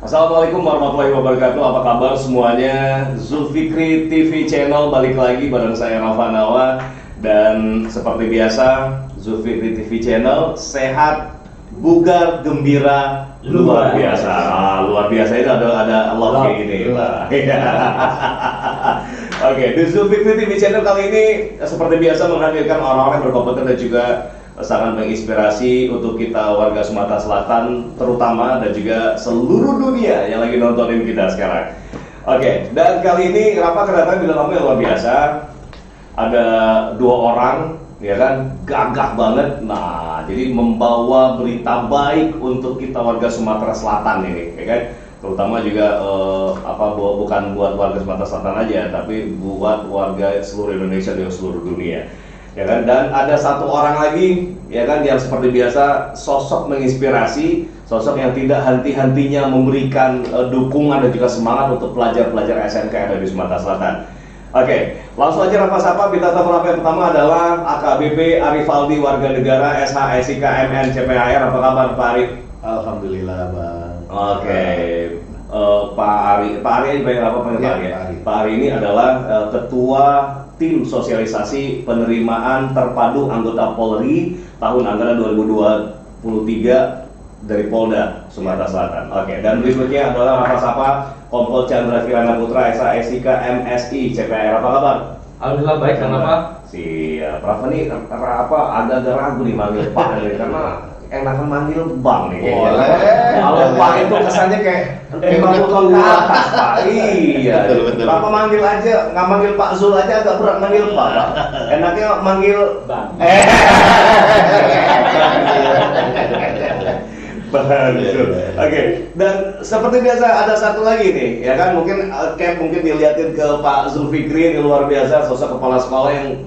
Assalamualaikum warahmatullahi wabarakatuh. Apa kabar semuanya? Zulfikri TV Channel balik lagi bareng saya Rafa Nawa. Dan seperti biasa, Zulfikri TV Channel sehat, bugar, gembira, luar biasa. Luar biasa itu ada love kayak gini. Oke, di Zulfikri TV Channel kali ini seperti biasa menghadirkan orang-orang yang berkompeten dan juga sangat menginspirasi untuk kita warga Sumatera Selatan terutama dan juga seluruh dunia yang lagi nontonin kita sekarang. Oke, dan kali ini Rafa kedatangan bintang tamu yang luar biasa. Ada dua orang, ya kan, gagah banget. Nah, jadi membawa berita baik untuk kita warga Sumatera Selatan ini, ya kan. Terutama juga bukan buat warga Sumatera Selatan aja, tapi buat warga seluruh Indonesia dan seluruh dunia. Ya kan, dan ada satu orang lagi, ya kan, yang seperti biasa sosok menginspirasi, sosok yang tidak henti-hentinya memberikan dukungan dan juga semangat untuk pelajar-pelajar SMK yang ada di Sumatera Selatan. Oke, langsung aja Rafa sapa. Bintang tamu Rafa yang pertama adalah AKBP Arifaldi, warga negara SH SIK MN CPHR. Apa kabar Pak Arif? Alhamdulillah Bang. Oke. Pak Ari aja banyak apa panggil Pak Ari ya? Pak Ari ini adalah ketua tim sosialisasi penerimaan terpadu anggota Polri tahun anggaran 2023 dari Polda Sumatera Selatan. Oke, dan berikutnya adalah Rafa Sapa, Kompol Chandra Kirana Putra SH SIK MSI CPR. Apa kabar? Alhamdulillah baik, kenapa? Siap. Rafa nih agak-agak ragu nih manggil Pak nih karena enakan manggil Bang nih. Kalau Pak itu kesannya kayak 50 tahun ke atas Pak. Iya. Betul. Rafa manggil aja, nggak manggil Pak Zul aja agak berat manggil Pak. Enaknya manggil Bang. Betul. Oke, dan seperti biasa ada satu lagi nih, ya kan, mungkin mungkin dilihatin ke Pak Zulfikri ini luar biasa, sosok kepala sekolah yang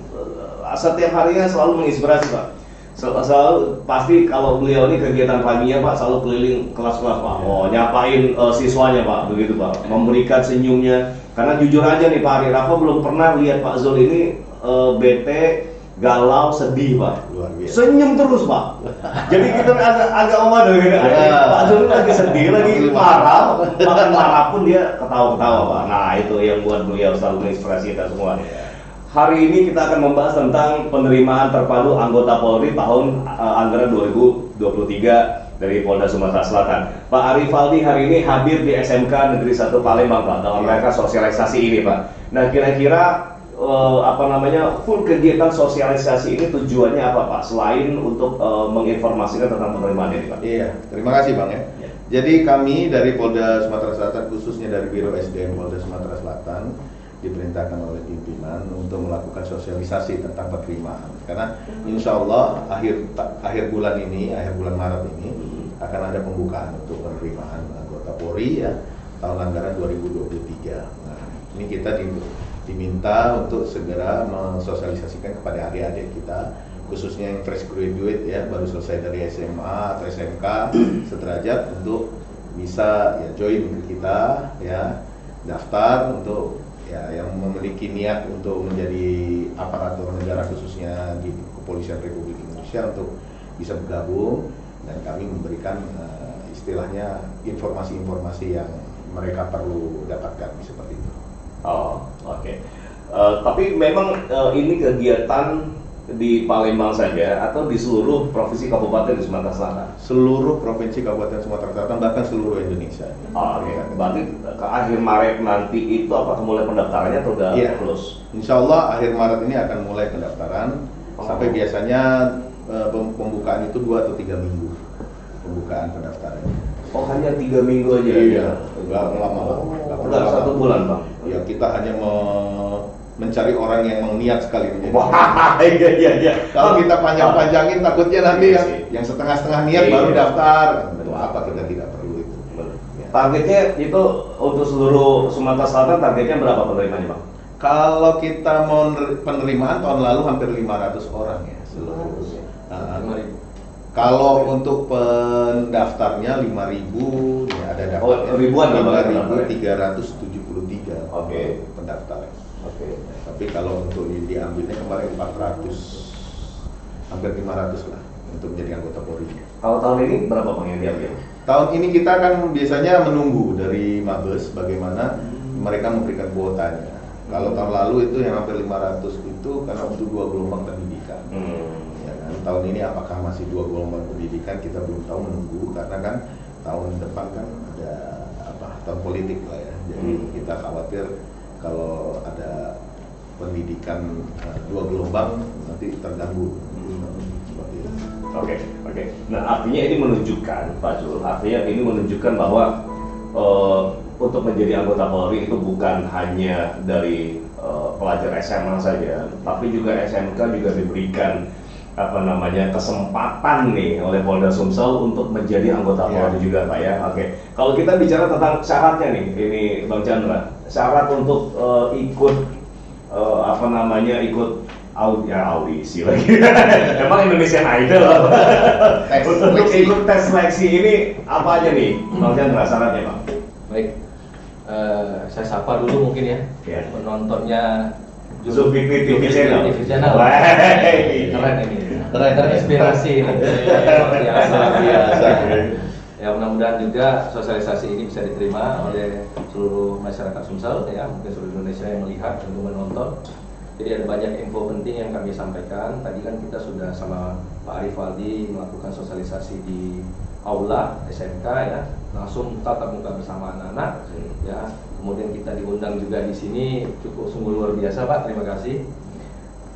setiap harinya selalu menginspirasi Pak. Selalu pasti kalau beliau ini kegiatan paginya Pak selalu keliling kelas-kelas Pak, nyapain siswanya Pak, begitu Pak, memberikan senyumnya. Karena jujur aja nih Pak Ari, Rafa belum pernah lihat Pak Zul ini bete, galau, sedih Pak. Luar biasa. Senyum terus Pak. Jadi kita agak waduh gitu. Pak Zul lagi sedih, lagi marah, bahkan marah pun dia ketawa-ketawa Pak. Nah itu yang buat beliau selalu menginspirasi kita semua. Hari ini kita akan membahas tentang penerimaan terpadu anggota Polri tahun anggaran 2023 dari Polda Sumatera Selatan. Pak Arifaldi hari ini hadir di SMK Negeri 1 Palembang Pak dalam rangka sosialisasi ini Pak. Nah kira-kira full kegiatan sosialisasi ini tujuannya apa Pak? Selain untuk menginformasikan tentang penerimaan ini Pak. Iya, terima kasih Bang ya. Jadi kami dari Polda Sumatera Selatan, khususnya dari Biro SDM Polda Sumatera Selatan, diperintahkan oleh pimpinan untuk melakukan sosialisasi tentang penerimaan. Karena insya Allah akhir bulan Maret ini akan ada pembukaan untuk penerimaan anggota Polri ya tahun anggaran 2023. Nah, ini kita diminta untuk segera mensosialisasikan kepada adik-adik kita, khususnya yang fresh graduate ya, baru selesai dari SMA atau SMK sederajat, untuk bisa ya join ke kita ya, daftar untuk ya yang memiliki niat untuk menjadi aparatur negara khususnya di Kepolisian Republik Indonesia untuk bisa bergabung, dan kami memberikan istilahnya informasi-informasi yang mereka perlu dapatkan seperti itu. Oh, oke. Tapi memang ini kegiatan di Palembang saja atau di seluruh provinsi kabupaten di Sumatera Selatan? Seluruh provinsi kabupaten Sumatera Selatan, bahkan seluruh Indonesia. Oh, oke. Berarti ke akhir Maret nanti itu apakah mulai pendaftarannya atau udah close? Insya Allah akhir Maret ini akan mulai pendaftaran. Sampai biasanya pembukaan itu 2 atau 3 minggu pembukaan pendaftaran. Oh, hanya 3 minggu aja? Iya, nggak lama. Udah 1 bulan Bang? Ya kita hanya mencari orang yang niat sekali menjadi. Wah, iya. Kalau kita panjang-panjangin takutnya nanti yang setengah-setengah niat baru daftar. Untuk apa kita tidak perlu itu. Targetnya itu untuk seluruh Sumatera Selatan, targetnya berapa penerimaannya Bang? Kalau kita mau penerimaan tahun lalu hampir 500 orang ya seluruh. Kalau untuk pendaftarnya 5.000 ya, ada daftarnya. Ribuan ya Bang? 5.373 pendaftar. Tapi kalau untuk diambilnya kemarin 400, hampir 500 lah. untuk menjadi anggota Polri. Kalau tahun ini berapa Bang yang diambil? Tahun ini kita kan biasanya menunggu dari Mabes bagaimana mereka memberikan kuotanya. Kalau tahun lalu itu yang hampir 500 itu karena untuk 2 gelombang pendidikan. Ya kan? Tahun ini apakah masih 2 gelombang pendidikan kita belum tahu, menunggu karena kan tahun depan kan ada tahun politik lah ya. Jadi kita khawatir kalau ada pendidikan 2 gelombang nanti terganggu. Seperti itu. Oke. Nah, artinya ini menunjukkan, Pak Jul, bahwa untuk menjadi anggota Polri itu bukan hanya dari pelajar SMA saja, tapi juga SMK juga diberikan kesempatan nih oleh Polda Sumsel untuk menjadi anggota Polri juga, Pak ya. Oke. Kalau kita bicara tentang syaratnya nih, ini Bang Chandra, syarat untuk ikut audisi lagi. Emang Indonesian Idol. Untuk ikut tes seleksi ini apa aja nih, Bang Chandra, syaratnya, Bang? Baik, saya sapa dulu mungkin ya, penontonnya Zulfikri TV Channel. Keren ini, terinspirasi ini. Biasa. Ya, mudah-mudahan juga sosialisasi ini bisa diterima oleh seluruh masyarakat Sumsel ya, mungkin seluruh Indonesia yang melihat dan menonton. Jadi ada banyak info penting yang kami sampaikan. Tadi kan kita sudah sama Pak Arif Aldi melakukan sosialisasi di aula SMK ya, langsung tatap muka bersama anak-anak ya. Kemudian kita diundang juga di sini, cukup sungguh luar biasa Pak, terima kasih.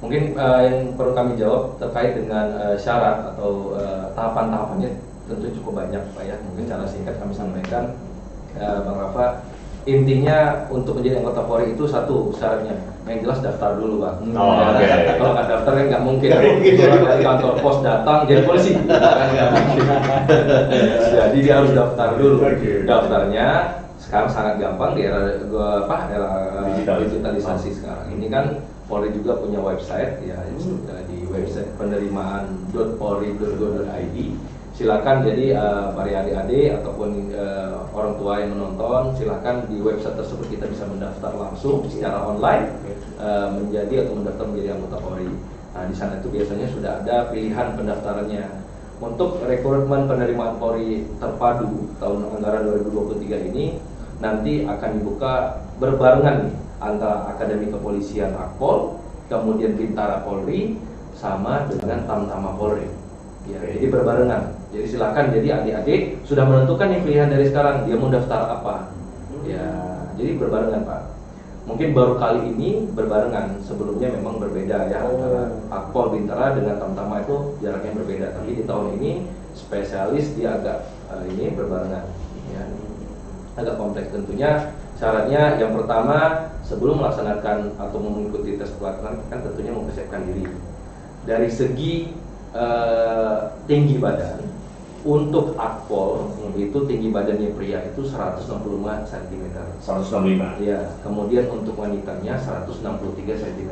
Mungkin yang perlu kami jawab terkait dengan syarat atau tahapan-tahapannya tentu cukup banyak Pak ya. Mungkin cara singkat kami sampaikan, Bang Rafa, intinya untuk menjadi anggota Polri itu satu syaratnya, yang jelas daftar dulu Pak. Kalau nggak daftar kan nggak mungkin. Dari kantor pos datang jadi polisi. Jadi dia harus daftar dulu. Daftarnya sekarang sangat gampang di era digitalisasi sekarang. Ini kan Polri juga punya website ya, di website penerimaan.polri.go.id. Silakan jadi para adik-adik ataupun orang tua yang menonton, silakan di website tersebut kita bisa mendaftar langsung secara online menjadi atau mendaftar menjadi anggota Polri. Nah, di sana itu biasanya sudah ada pilihan pendaftarannya. Untuk rekrutmen penerimaan Polri terpadu tahun anggaran 2023 ini nanti akan dibuka berbarengan nih antara Akademi Kepolisian Akpol, kemudian Bintara Polri sama dengan Tamtama Polri. Ya, jadi berbarengan. Jadi silakan, jadi adik-adik sudah menentukan nih pilihan dari sekarang dia mau daftar apa. Ya, jadi berbarengan Pak. Mungkin baru kali ini berbarengan, sebelumnya memang berbeda ya antara Akpol Bintara dengan Tamtama itu jaraknya berbeda. Tapi di tahun ini spesialis dia agak ini berbarengan. Ya, agak kompleks tentunya. Syaratnya yang pertama sebelum melaksanakan atau mengikuti tes pelaksanaan kan tentunya mempersiapkan diri. Dari segi tinggi badan untuk Akpol itu tinggi badannya pria itu 165 cm. 165. Ya, kemudian untuk wanitanya 163 cm.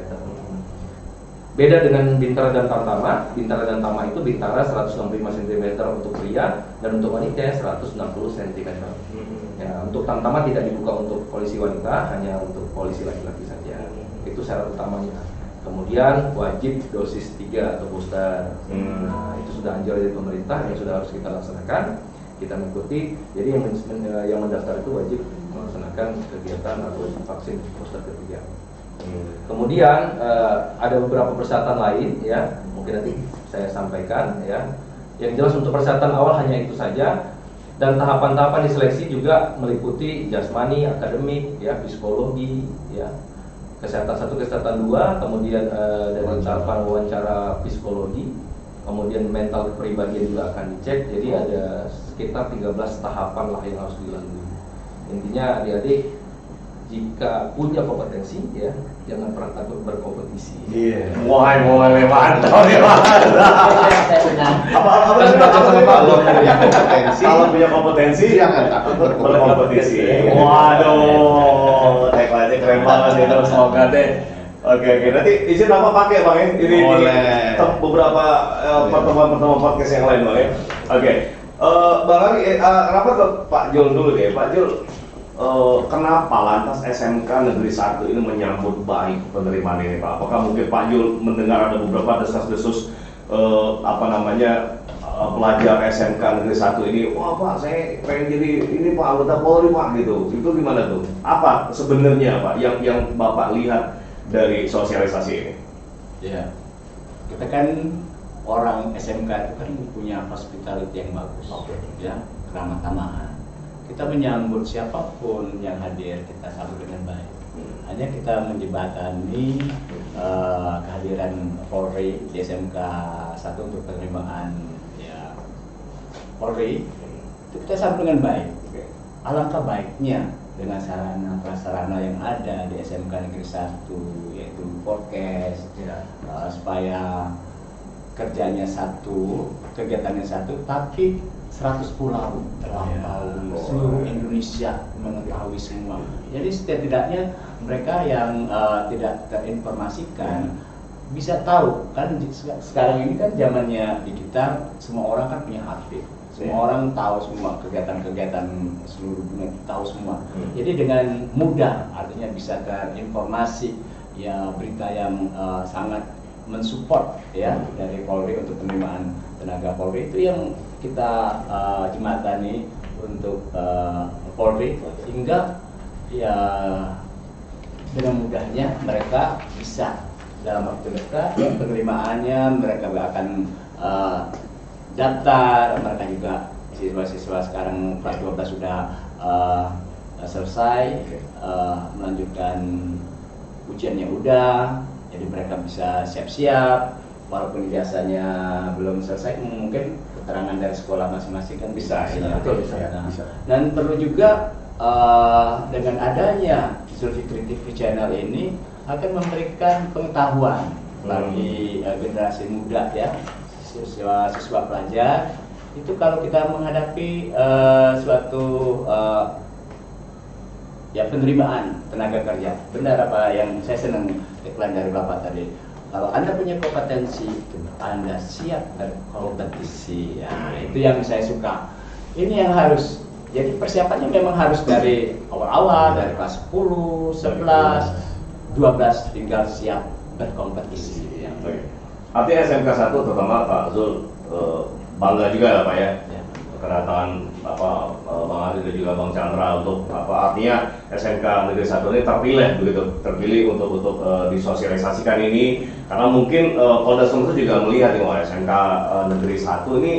Beda dengan Bintara dan Tamtama. Bintara dan Tama itu Bintara 165 cm untuk pria dan untuk wanita 160 cm. Ya, untuk Tamtama tidak dibuka untuk polisi wanita, hanya untuk polisi laki-laki saja. Itu syarat utamanya. Kemudian wajib dosis 3 atau booster. Nah, itu sudah anjur dari pemerintah yang sudah harus kita laksanakan. Kita mengikuti. Jadi yang mendaftar itu wajib melaksanakan kegiatan atau vaksin booster ketiga. Kemudian ada beberapa persyaratan lain ya, mungkin nanti saya sampaikan ya. Yang jelas untuk persyaratan awal hanya itu saja. Dan tahapan-tahapan di seleksi juga meliputi jasmani, akademik, ya, psikologi, ya. Kesehatan 1, kesehatan 2, kemudian dari tahapan wawancara psikologi, kemudian mental kepribadian juga akan dicek. Jadi ada sekitar 13 tahapan lah yang harus dilalui. Intinya adik-adik jika punya kompetensi ya, jangan pernah takut berkompetisi. Iya. Mulai mantap ya Pak. Apa kalau punya kompetensi jangan takut berkompetisi. Waduh, tagline-nya keren banget itu, semoga deh. Oke, nanti izin apa pakai Bang ya? Ini beberapa pertemuan podcast yang lain Bang ya. Oke. Bang Ali, kenapa ke Pak Jul dulu deh. Pak Jul, kenapa lantas SMK Negeri 1 ini menyambut baik penerimaan ini Pak? Apakah mungkin Pak Jul mendengar ada beberapa desas-desus apa namanya pelajar SMK Negeri 1 ini, wah Pak, saya pengen jadi ini Pak, anggota Polri Pak gitu. Itu gimana tuh? Apa sebenarnya Pak yang Bapak lihat dari sosialisasi ini? Ya, kita kan orang SMK itu kan punya hospitality yang bagus, ya, keramah tamahan. Kita menyambut siapapun yang hadir, kita sambut dengan baik. Hanya kita menjembatani kehadiran Polri di SMK 1 untuk penerimaan ya Polri, itu kita sambut dengan baik. Alangkah baiknya dengan sarana prasarana yang ada di SMK Negeri 1, yaitu podcast, supaya kerjanya satu, kegiatannya satu, tapi 100 pulau terlampau, seluruh Indonesia mengetahui semua. Jadi setidaknya mereka yang tidak terinformasikan bisa tahu, kan sekarang ini kan zamannya digital, semua orang kan punya HP, semua orang tahu semua kegiatan-kegiatan seluruh dunia, tahu semua. Jadi dengan mudah, artinya bisa terinformasi ya, berita yang sangat mensupport ya dari Polri untuk penerimaan tenaga Polri, itu yang kita jembatani untuk Polri, sehingga ya dengan mudahnya mereka bisa dalam waktu dekat penerimaannya, mereka akan daftar, mereka juga siswa-siswa sekarang kelas 12 sudah selesai melanjutkan ujiannya udah, jadi mereka bisa siap-siap walaupun ijazahnya belum selesai, mungkin keterangan dari sekolah masing-masing kan bisa. Betul, bisa. Nah, dan perlu juga dengan adanya Zulfikri TV Channel ini akan memberikan pengetahuan bagi generasi muda ya, siswa pelajar itu, kalau kita menghadapi suatu ya penerimaan tenaga kerja, benar apa yang saya senang iklan dari Bapak tadi, kalau Anda punya kompetensi, Anda siap berkompetisi. Ya, itu yang saya suka. Ini yang harus, jadi persiapannya memang harus dari awal-awal, dari kelas 10, 11, 12 tinggal siap berkompetisi. Ya. Artinya SMK 1 terutama Pak Zul bangga juga lah Pak ya, kedatangan Bang Adi dan juga Bang Chandra untuk artinya SMK Negeri 1 ini terpilih untuk disosialisasikan ini, karena mungkin Polda Sumsel juga melihat SMK Negeri 1 ini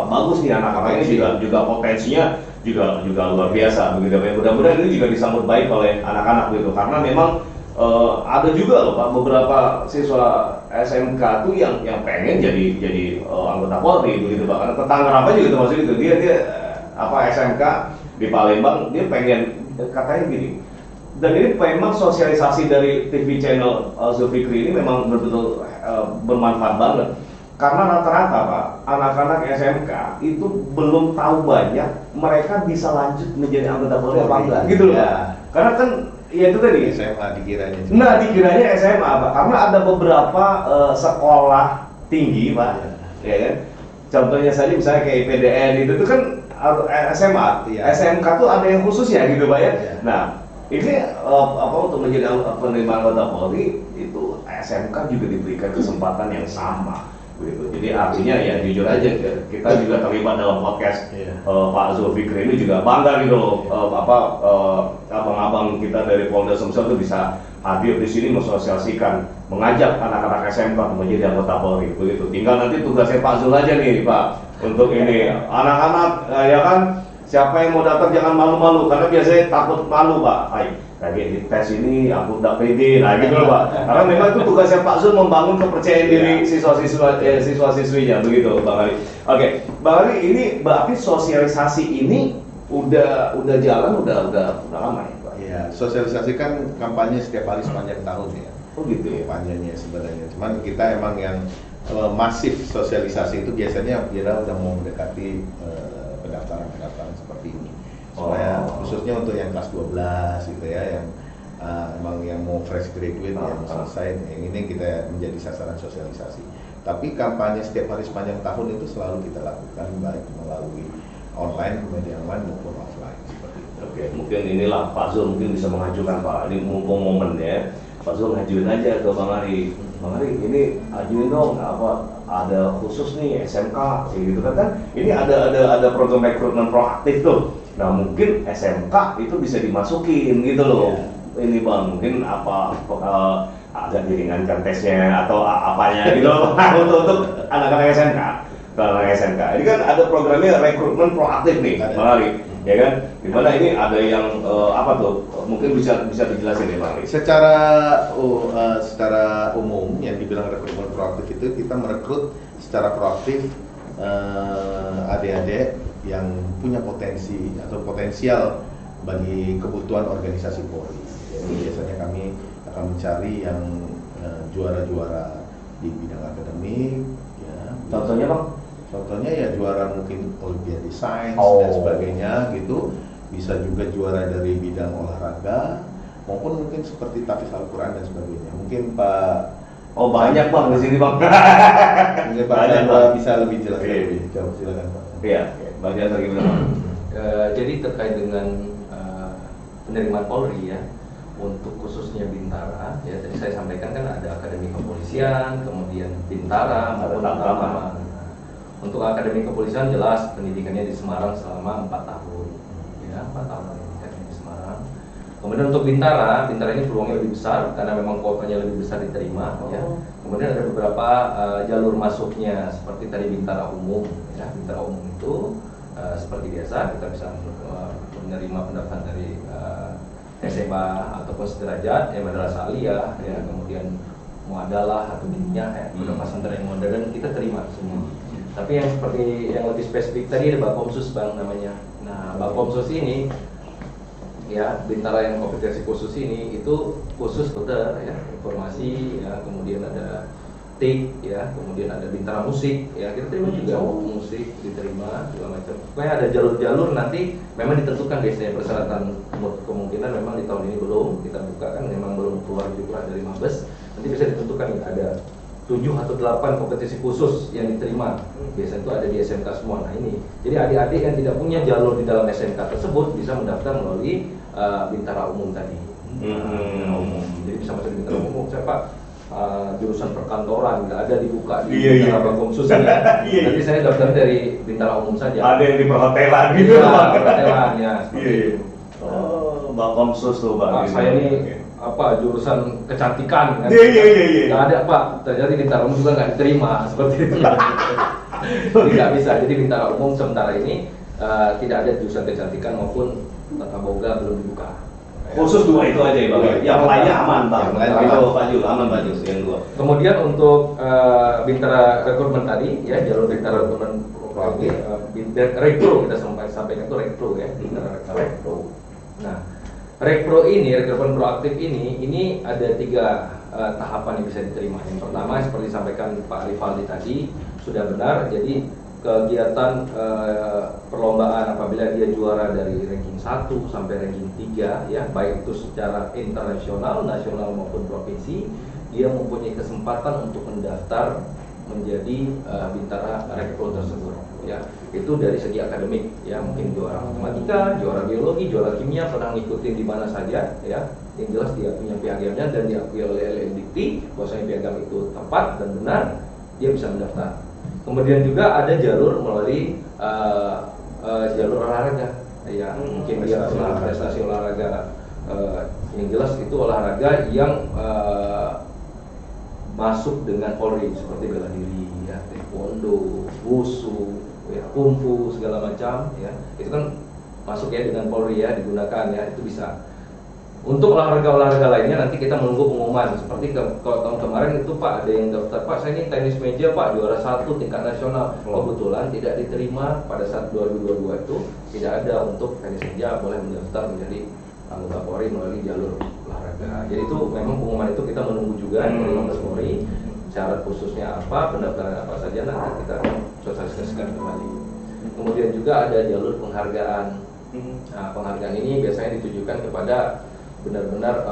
bagus nih, anak-anak ini juga potensinya juga luar biasa begitu. Mudah-mudahan ini juga disambut baik oleh anak-anak gitu, karena memang ada juga loh Pak beberapa siswa SMK tuh yang pengen jadi anggota Polri begitu Pak. Karena tetangga apa juga termasuk itu, dia SMK di Palembang, dia pengen, katanya gini. Dan ini memang sosialisasi dari TV channel Zulfikri ini memang betul-betul bermanfaat banget. Karena rata-rata Pak, anak-anak SMK itu belum tahu banyak mereka bisa lanjut menjadi anggota Polri apa enggak gitu loh Pak. Karena kan ya itu tadi SMA dikiranya. Nah, dikiranya SMA Pak, karena ada beberapa sekolah tinggi Pak, ya kan. Contohnya saja misalnya kayak PDN itu tuh kan SMA, SMK tuh ada yang khususnya gitu Pak ya. Nah, ini untuk menjadi penerimaan anggota Polri itu SMK juga diberikan kesempatan yang sama. Gitu. Jadi artinya ya jujur aja kita juga terlibat dalam podcast Pak Zulfikri ini juga bangga gitu loh, abang-abang kita dari Polda Sumsel itu bisa hadir di sini mensosialisasikan, mengajak anak-anak SMK menjadi anggota Polri begitu. Tinggal nanti tugasnya Pak Zul aja nih Pak untuk ini anak-anak ya kan, siapa yang mau daftar jangan malu-malu, karena biasanya takut malu Pak. Lagi di tes ini aku udah pede, nah gitu loh Pak. Karena memang itu tugasnya Pak Zul membangun kepercayaan diri siswa-siswinya begitu Bang Ali. Oke, Bang Ali, ini berarti sosialisasi ini udah jalan udah lama ya Pak? Iya, sosialisasi kan kampanye setiap hari sepanjang tahun ya. Oh gitu ya. Kampanyenya sebenarnya. Cuman kita emang yang masif sosialisasi itu biasanya kita udah mau mendekati pendaftaran seperti ini. Supaya khususnya untuk yang kelas 12 gitu ya, yang emang yang mau fresh graduate yang selesai, yang ini kita menjadi sasaran sosialisasi. Tapi kampanye setiap hari sepanjang tahun itu selalu kita lakukan, baik melalui online, media online maupun offline seperti itu. Oke, mungkin inilah Pak Zul mungkin bisa mengajukan Pak, ini mumpung momennya Pak Zul ngajuin aja ke Bang Ari. Bang Ari, ini ajuin dong apa ada khusus nih SMK kayak gitu kan ini ada program rekrutmen proaktif tuh. Nah mungkin SMK itu bisa dimasukin gitu loh. Ini Bang mungkin apa agak diringankan tesnya atau apanya gitu loh untuk anak-anak SMK. Anak SMK. Ini kan ada programnya rekrutmen proaktif nih, Bang Ari. Ya kan? Dimana ini ada yang apa tuh? Mungkin bisa dijelasin ya Bang Ari. Secara umum yang dibilang rekrutmen proaktif itu kita merekrut secara proaktif adik-adik yang punya potensi atau potensial bagi kebutuhan organisasi Polri. Jadi biasanya kami akan mencari yang juara-juara di bidang akademik. Ya. Contohnya Bang? Contohnya ya juara mungkin Olimpiade Sains dan sebagainya gitu. Bisa juga juara dari bidang olahraga maupun mungkin seperti tahfiz Al-Quran dan sebagainya. Mungkin Pak banyak Bang di sini Bang. mungkin Pak Banyak, Chandra Bang. bisa lebih jelas lebih jauh, silakan Pak. Iya, Bang Jasa gimana Bang? Jadi terkait dengan penerimaan Polri ya, untuk khususnya Bintara, ya tadi saya sampaikan kan ada Akademi Kepolisian, kemudian Bintara maupun Tamtama. Untuk Akademi Kepolisian jelas pendidikannya di Semarang selama 4 tahun, ya 4 tahun pendidikannya di Semarang. Kemudian untuk Bintara ini peluangnya lebih besar karena memang kuotanya lebih besar diterima. Ya. Kemudian ada beberapa jalur masuknya seperti tadi Bintara Umum, ya Bintara Umum itu seperti biasa kita bisa menerima pendaftaran dari SMA ataupun sederajat, madrasah aliyah, ya kemudian muadalah atau diniyah, ya beberapa pesantren yang modern kita terima semua. Tapi yang seperti yang lebih spesifik tadi ada Bakomsus Bang namanya. Nah Bakomsus ini ya Bintara yang kompetensi khusus ini itu khusus putar ya informasi ya kemudian ada TIK ya kemudian ada Bintara musik ya kita terima juga musik diterima segala macam. Pokoknya ada jalur-jalur nanti memang ditentukan biasanya persyaratan kemungkinan memang di tahun ini belum kita buka kan memang belum keluar juga dari Mabes nanti bisa ditentukan ada 7 atau 8 kompetisi khusus yang diterima biasanya itu ada di SMK semua. Nah ini jadi adik-adik yang tidak punya jalur di dalam SMK tersebut bisa mendaftar melalui Bintara Umum tadi. Bintara Umum. Jadi bisa masuk di Bintara Umum. Saya Pak jurusan perkantoran nggak ada dibuka di Bintara Bakomsus ini. Nanti saya daftar dari Bintara Umum saja. Ada yang di perhotelan gitu Bang. Perhotelan ya. Oh, Bakomsus tuh Bang. Saya ini apa jurusan kecantikan kan? Iya. Nggak ada Pak. Ternyata di Bintara Umum juga nggak diterima seperti itu. Jadi nggak bisa. Jadi Bintara Umum sementara ini tidak ada jurusan kecantikan maupun tata boga belum dibuka. Khusus 2 itu aja ya Bang. Yang lainnya aman Bang. Yang lain Itu Pak Jul aman Pak Jul yang 2. Kemudian untuk Bintara rekrutmen tadi ya jalur Bintara rekrutmen proaktif rekro kita sampaikan itu rekro ya Bintara rekro. Nah rekro ini rekrutmen proaktif ini ada 3 tahapan yang bisa diterima. Yang pertama seperti disampaikan Pak Rivaldi tadi sudah benar. Jadi kegiatan perlombaan apabila dia juara dari ranking 1 sampai ranking 3 ya baik itu secara internasional, nasional maupun provinsi dia mempunyai kesempatan untuk mendaftar menjadi Bintara rekrut tersebut ya itu dari segi akademik ya mungkin juara matematika, juara biologi, juara kimia pernah ngikutin di mana saja ya yang jelas dia punya piagamnya dan diakui oleh LLDikti bahwasanya piagam itu tepat dan benar dia bisa mendaftar. Kemudian juga ada jalur melalui jalur olahraga, ya mungkin dia pernah prestasi olahraga yang jelas itu olahraga yang masuk dengan Polri seperti bela diri, ya taekwondo, wushu, ya kungfu segala macam, ya itu kan masuk ya dengan Polri ya digunakan ya itu bisa. Untuk olahraga lainnya nanti kita menunggu pengumuman. Seperti kalau tahun kemarin itu Pak ada yang daftar Pak saya ini tenis meja Pak juara 1 tingkat nasional. Kebetulan tidak diterima pada saat 2022 itu tidak ada untuk tenis meja boleh mendaftar menjadi anggota Polri melalui jalur olahraga. Jadi itu memang pengumuman itu kita menunggu juga dari Mabes Polri. Syarat khususnya apa, pendaftaran apa saja nanti kita sosialisasikan kembali. Kemudian juga ada jalur penghargaan. Nah, penghargaan ini biasanya ditujukan kepada benar-benar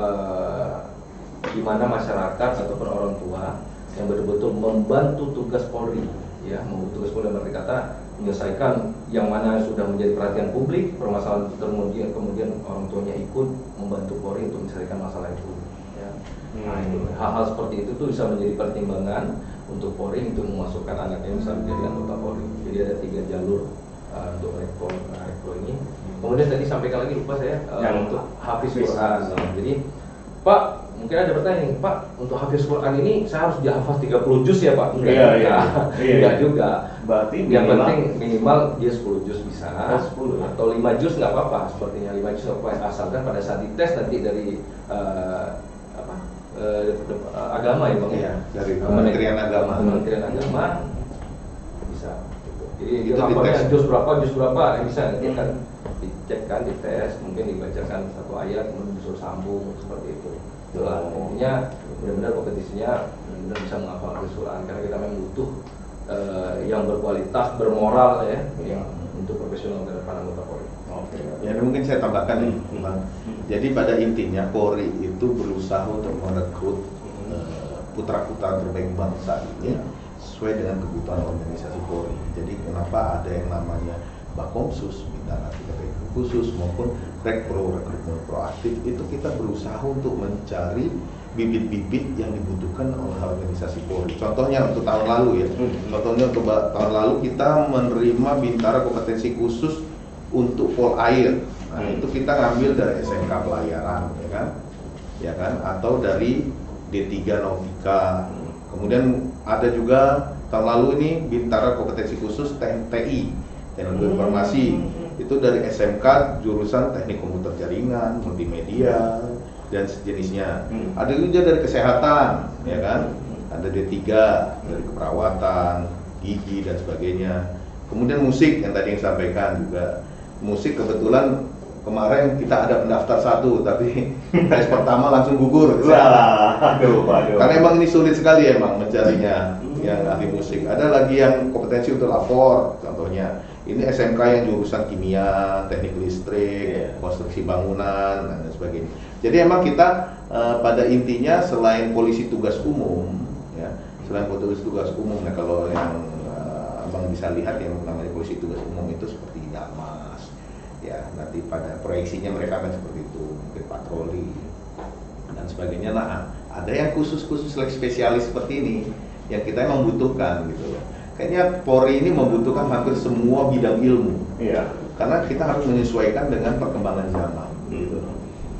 di mana masyarakat ataupun orang tua yang betul-betul membantu tugas Polri ya membantu tugas Polri berarti kata menyelesaikan yang mana sudah menjadi perhatian publik permasalahan kemudian orang tuanya ikut membantu Polri untuk menyelesaikan masalah itu ya. Nah, itu hal-hal seperti itu tuh bisa menjadi pertimbangan untuk Polri untuk memasukkan anaknya bisa menjadi anggota Polri. Jadi ada 3 jalur untuk rekro ini. Kemudian tadi sampaikan lagi lupa saya Yang untuk Hafiz Hafiz. Quran. Nah, jadi Pak, mungkin ada pertanyaan, Pak, untuk Hafiz Quran ini saya harus dihafaz 30 juz ya Pak? Enggak, Iya, juga. iya. Enggak juga. Berarti Yang minimal- penting minimal dia 10 juz bisa, Oh, 10 ya? atau 5 juz nggak apa-apa, sepertinya 5 juz apa, asalkan pada saat dites nanti dari agama ya Bang Iya, dari Kementerian Kementerian Agama. Kementerian Agama bisa. Gitu. Jadi Itu itu lapornya dites. juz berapa bisa nanti kan dicek kan, dites, mungkin dibacakan 1 ayat, kemudian disuruh sambung seperti itu. Itulah intinya, benar-benar kompetisinya benar bisa menghafal Al-Quran karena kita memang butuh yang berkualitas, bermoral ya, yang untuk profesional ke depan anggota Polri. Oke. Ya mungkin saya tambahkan nih, Bang. Jadi pada intinya Polri itu berusaha untuk merekrut putra-putra terbaik bangsa ini sesuai dengan kebutuhan organisasi Polri. Jadi kenapa ada yang namanya Bakomsus, bintang aktif khusus maupun rekrutmen proaktif, itu kita berusaha untuk mencari bibit-bibit yang dibutuhkan oleh organisasi Polri. Contohnya untuk tahun lalu ya. Contohnya untuk tahun lalu kita menerima bintara kompetensi khusus untuk Polair. Nah, itu kita ngambil dari SMK Pelayaran, ya kan, atau dari D3 Nautika. Kemudian ada juga tahun lalu ini bintara kompetensi khusus TI, Teknologi Informasi. Itu dari SMK jurusan Teknik Komputer Jaringan, Multimedia dan sejenisnya. Ada juga dari kesehatan, ya kan? Ada D3 dari keperawatan, gigi dan sebagainya. Kemudian musik yang tadi yang sampaikan juga. Musik kebetulan kemarin kita ada pendaftar 1 tapi tes pertama langsung gugur. Wah, aduh. Karena emang ini sulit sekali emang mencarinya yang ahli musik. Ada lagi yang kompetensi untuk lapor, contohnya. Ini SMK yang jurusan kimia, teknik listrik, konstruksi bangunan dan sebagainya. Jadi emang kita pada intinya selain polisi tugas umum, ya, selain polisi tugas umum, nah kalau yang abang bisa lihat yang namanya polisi tugas umum itu seperti Dalmas, ya nanti pada proyeksinya mereka akan seperti itu, mungkin patroli dan sebagainya. Nah, ada yang khusus-khusus spesialis seperti ini yang kita emang butuhkan gitu loh. Kayaknya Polri ini membutuhkan hampir semua bidang ilmu. Iya. Karena kita harus menyesuaikan dengan perkembangan zaman gitu.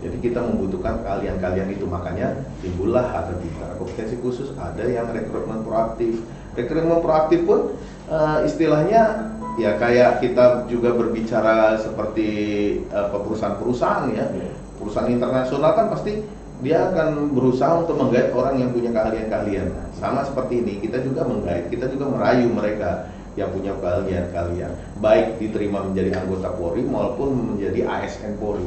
Jadi kita membutuhkan keahlian-keahlian itu, makanya timbullah ada bintara kompetensi khusus, ada yang rekrutmen proaktif. Rekrutmen proaktif pun istilahnya ya kayak kita juga berbicara seperti perusahaan-perusahaan ya. Perusahaan internasional kan pasti dia akan berusaha untuk menggait orang yang punya keahlian-keahlian. Sama seperti ini, kita juga menggait, kita juga merayu mereka yang punya keahlian-keahlian, baik diterima menjadi anggota Polri maupun menjadi ASN Polri.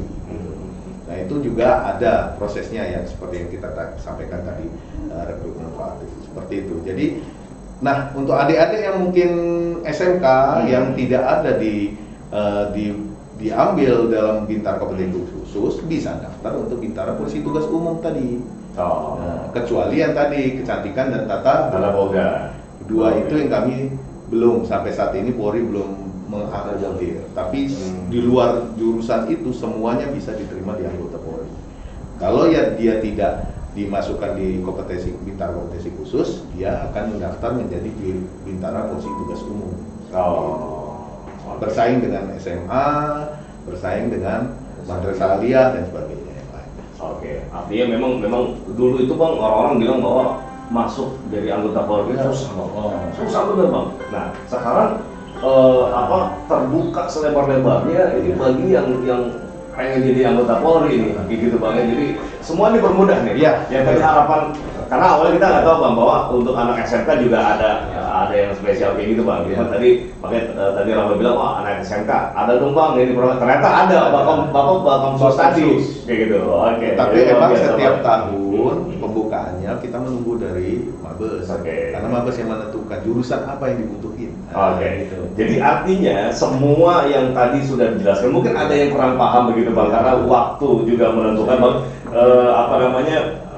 Nah itu juga ada prosesnya yang seperti yang kita sampaikan tadi, rekrutmen proaktif seperti itu. Jadi, nah untuk adik-adik yang mungkin SMK yang tidak ada diambil dalam bintara kompetensi khusus, bisa daftar untuk bintara polisi tugas umum tadi. Nah, kecuali yang tadi kecantikan dan tata boga. Dua itu yang kami belum sampai saat ini Polri belum mengakomodir. Tapi di luar jurusan itu semuanya bisa diterima di anggota Polri. Kalau ya dia tidak dimasukkan di bintara kompetensi khusus, dia akan mendaftar menjadi bintara polisi tugas umum. Bersaing dengan SMA, bersaing dengan madrasah aliyah dan sebagainya yang lain. Oke, artinya memang dulu itu Bang, orang-orang bilang bahwa masuk dari anggota Polri susah Bang. Susah bener Bang. Nah, sekarang terbuka selebar-lebarnya ini bagi yang pengen jadi anggota Polri nih, gitu Bang. Jadi semua ini bermudah nih. Iya. Yang tadi harapan, karena awalnya kita nggak tahu Bang bahwa untuk anak SMK juga ada yang spesial kayak gitu Bang. Cuma tadi tadi Rahma bilang wah anak SMK ada dong Bang ini program. Ternyata ada Bakom sus tadi kayak gitu. Oke. Tapi Jadi, emang biasa, setiap Bang. tahun pembukaannya kita menunggu dari Mabes. Oke. Karena Mabes yang menentukan jurusan apa yang dibutuhin. Oke. Gitu. Jadi artinya semua yang tadi sudah dijelaskan, mungkin ada yang kurang paham begitu Bang, karena waktu juga menentukan Bang.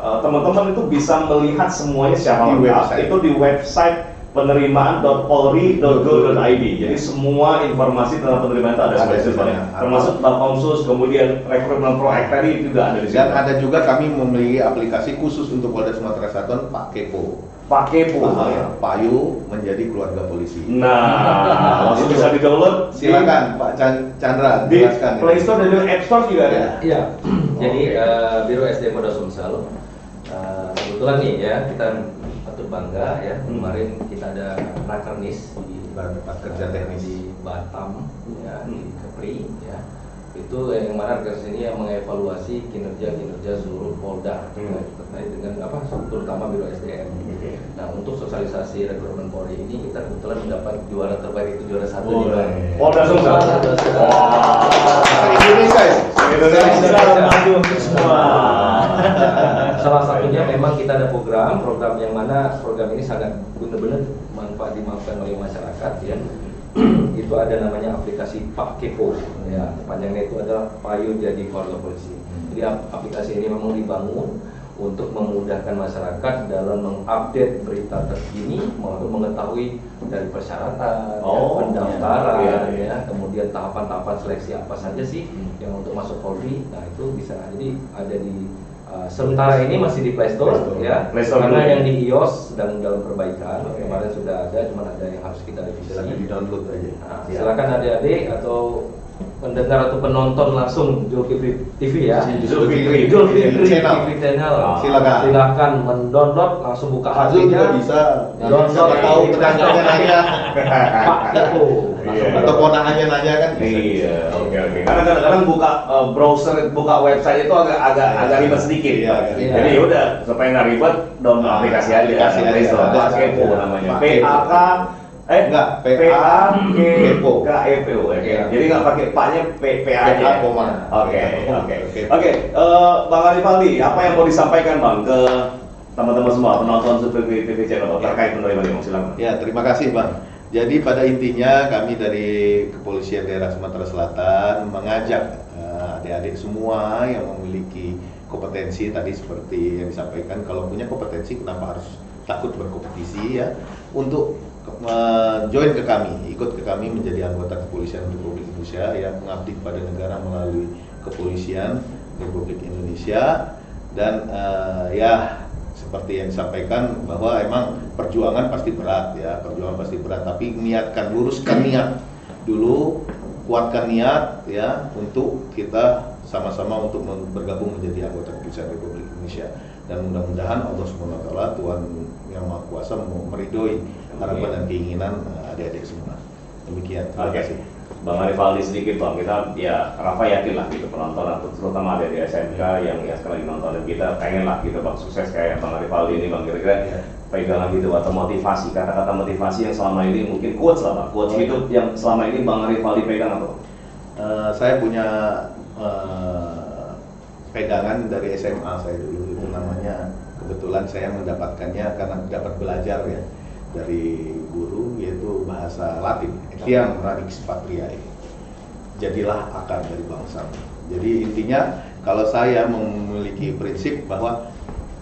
Teman-teman itu bisa melihat semuanya secara Di lengkap website. itu di website penerimaan.polri.go.id. Jadi semua informasi tentang penerimaan itu ada Ada di situ, di sana. Bang. Termasuk Bapomsus, kemudian rekrutmen proyek tadi juga ada di situ. Dan ada juga kami memiliki aplikasi khusus untuk Polda Sumatera Selatan, Pak Kepo. Pak Kepo. Payu menjadi keluarga polisi. Nah, langsung bisa di-download. Silakan Pak Chandra Di jelaskan. Play Store dan juga App Store juga ada. Iya. Jadi Oke. Biro SDM Polda Sumsel kebetulan nih ya kita patut bangga ya. Kemarin kita ada rakernis di Rapat kerja teknis. di Batam ya, di Kepri ya. Itu yang mana rakernis ini yang mengevaluasi kinerja seluruh Polda terkait dengan apa terutama Biro SDM. Nah, untuk sosialisasi rekrutmen Polri ini kita kebetulan mendapat juara terbaik, itu juara 1 di Bang. Polda Sumsel. Indonesia ya? Indonesia maju untuk semua. Salah satunya memang kita ada program yang mana program ini sangat benar-benar dimanfaatkan oleh masyarakat ya. Itu ada namanya aplikasi Pak Kepo ya, panjangnya itu adalah Payu Jadi Keluarga Polisi. Jadi aplikasi ini memang dibangun untuk memudahkan masyarakat dalam mengupdate berita terkini, untuk mengetahui dari persyaratan, pendaftaran, ya, kemudian tahapan-tahapan seleksi apa saja sih yang untuk masuk Polri. Nah itu bisa, jadi ada di sementara ini masih di Play Store, ya, Play Store karena dulu. yang di iOS sedang dalam perbaikan. Kemarin sudah ada, cuma ada yang harus kita revisi. Silakan di-download aja. Nah, silakan adik-adik atau pendengar atau penonton langsung Zulkifli TV ya. Zulkifli Zulkifli Channel. TV channel. Silakan. Silakan mendownload, langsung buka Azul juga hatinya. bisa. Download. Siapa tahu tetangganya nanya. Pak Kepo. Iya. Atau ponakannya nanya kan bisa. Iya, oke. Karena kadang-kadang buka browser, buka website itu agak ribet sedikit. Iya, agak ribet. Jadi udah supaya nggak ribet, download Nah, aplikasi aja. aplikasi aja. Play Store. Ada Pak Kepo ada. namanya. Pak Kepo. Enggak, Kepo. Kepo. Jadi nggak pakai paknya PA aja. PA koma. Oke. Oke. Bang Arifaldi, apa yang mau disampaikan Bang ke teman-teman semua penonton Zulkifli TV channel terkait penerimaan ini? Silakan. Ya, terima kasih Bang. Jadi pada intinya kami dari Kepolisian Daerah Sumatera Selatan mengajak adik-adik semua yang memiliki kompetensi tadi seperti yang disampaikan, kalau punya kompetensi kenapa harus takut berkompetisi ya, untuk join ke kami, ikut ke kami menjadi anggota Kepolisian Republik Indonesia yang mengabdi pada negara melalui Kepolisian Republik Indonesia. Dan ya seperti yang disampaikan bahwa emang perjuangan pasti berat ya, tapi niatkan, luruskan niat dulu, kuatkan niat ya untuk kita sama-sama untuk bergabung menjadi anggota Kepolisian Republik Indonesia. Dan mudah-mudahan Allah SWT, Tuhan yang Maha Kuasa, meridhoi harapan dan keinginan adik-adik semua. Demikian. Terima kasih. Bang Arifaldi sedikit Bang, kita ya Rafa yakin lah gitu penonton atau terutama ada di SMK yang sekarang nonton kita pengen lah gitu Bang sukses kayak Bang Arifaldi ini Bang, kira-kira pegangan gitu atau motivasi, kata-kata motivasi yang selama ini mungkin quotes lah Bang, quotes hidup yang selama ini Bang Arifaldi pegang apa? Saya punya pegangan dari SMA saya dulu, itu namanya, kebetulan saya mendapatkannya karena dapat belajar ya dari guru, yaitu bahasa Latin, Etiam Radix Patriae, jadilah akar dari bangsa. Jadi intinya kalau saya memiliki prinsip bahwa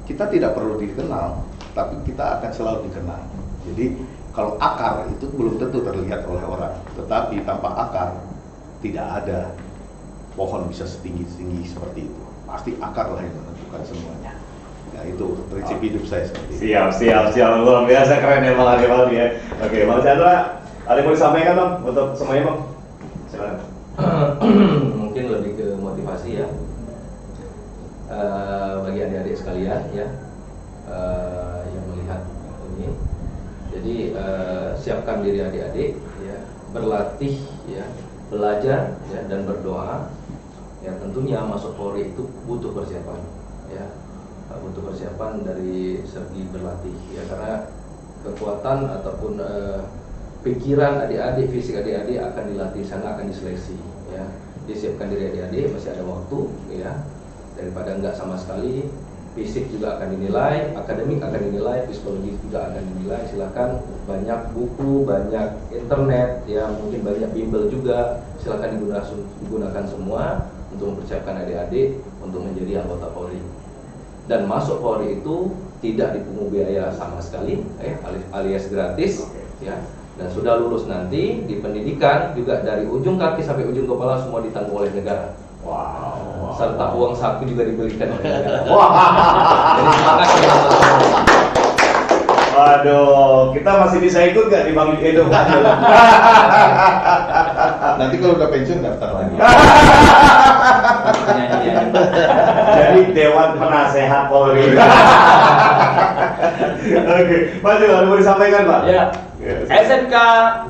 kita tidak perlu dikenal, tapi kita akan selalu dikenal. Jadi kalau akar itu belum tentu terlihat oleh orang, tetapi tanpa akar tidak ada pohon bisa setinggi-tinggi seperti itu. Pasti akar lah yang menentukan semuanya. Nah itu prinsip hidup saya seperti itu. Siap, luar biasa keren ya Bang Arifaldi ya. Oke, Bang Chandra, ada yang mau disampaikan Bang untuk semuanya Bang? Silakan. Mungkin lebih ke motivasi ya, bagi adik-adik sekalian ya, yang melihat ini. Jadi siapkan diri adik-adik ya, berlatih ya, belajar ya, dan berdoa. Ya tentunya masuk Polri itu butuh persiapan ya, butuh persiapan dari segi berlatih ya, karena kekuatan ataupun pikiran adik-adik, fisik adik-adik akan dilatih sana, akan diseleksi ya. Disiapkan diri adik-adik, masih ada waktu ya, daripada enggak sama sekali. Fisik juga akan dinilai, akademik akan dinilai, psikologi juga akan dinilai. Silakan, banyak buku, banyak internet ya, mungkin banyak bimbel juga, silakan digunakan semua untuk mempersiapkan adik-adik untuk menjadi anggota Polri. Dan masuk Polri itu tidak dipungut biaya sama sekali, alias gratis, ya. Dan sudah lulus nanti di pendidikan juga dari ujung kaki sampai ujung kepala semua ditanggung oleh negara. Wow. Serta uang saku juga diberikan oleh negara. Wah. Jadi terima kasih. Waduh, kita masih bisa ikut nggak di Bank itu? Nanti kalau udah pensiun daftar lagi. Jadi Dewan Penasehat Polri. Oke, Pak juga ada mau disampaikan Pak? Ya. Yes. SMK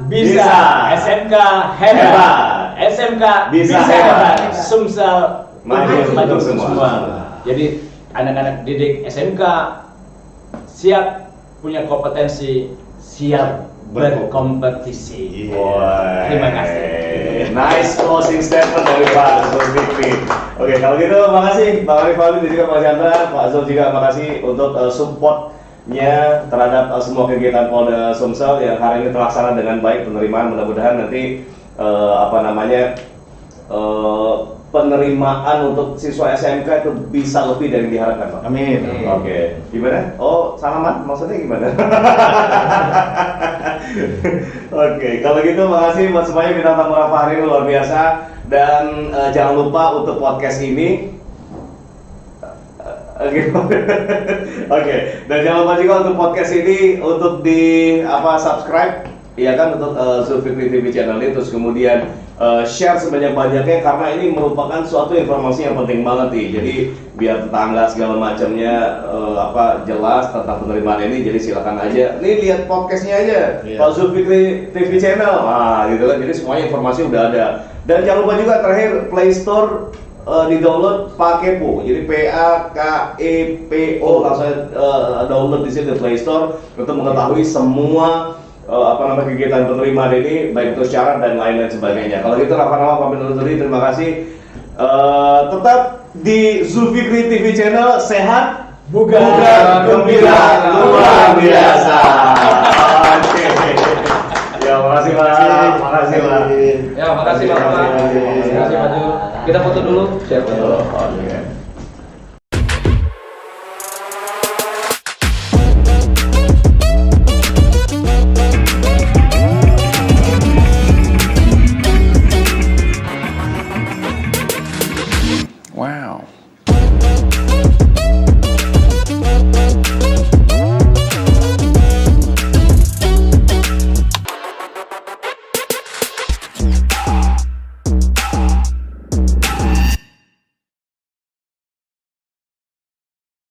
bisa, Bisa. SMK hebat, Hebat. SMK Bisa bisa hebat. hebat, Sumsel Maju maju untuk semua. semua. Jadi anak-anak didik SMK siap punya kompetensi, siap berkompetisi. Wah. Terima kasih. Nice closing statement dari Pak Zulfikri. Oke, kalau gitu makasih Pak Arif Alwi dan juga Pak Chandra, Pak Zul juga makasih untuk supportnya terhadap semua kegiatan Polda Sumsel yang hari ini terlaksana dengan baik penerimaan. Mudah-mudahan nanti penerimaan untuk siswa SMK itu bisa lebih dari yang diharapkan Pak. Amin. Oke, gimana? Oh, salaman? Maksudnya gimana? Oke, kalau gitu makasih buat semuanya bintang tamu Rafa hari ini luar biasa dan jangan lupa untuk podcast ini. Oke, dan jangan lupa juga untuk podcast ini untuk subscribe, ya kan, untuk Zulfikri TV channel ini, terus kemudian share sebanyak-banyaknya karena ini merupakan suatu informasi yang penting banget nih. Jadi biar tetangga segala macamnya jelas tentang penerimaan ini. Jadi silakan aja. Nih lihat podcastnya aja, Pak Zulfikri TV channel. Gitu kan. Jadi semuanya informasi udah ada. Dan jangan lupa juga terakhir Play Store di download Pakepo. Jadi PAKEPO langsung download di sini di Play Store untuk mengetahui semua kegiatan penerimaan ini, baik itu syarat dan lain-lain sebagainya. Kalau gitu Rafa pamit undur diri. Terima kasih. Tetap di Zulfikri TV channel, sehat, bugar, gembira, luar biasa. Oke. Ya, makasih Pak. Makasih Pak. Ya, makasih Pak. Makasih Pak Jul. Kita foto dulu. Siap foto. Oke.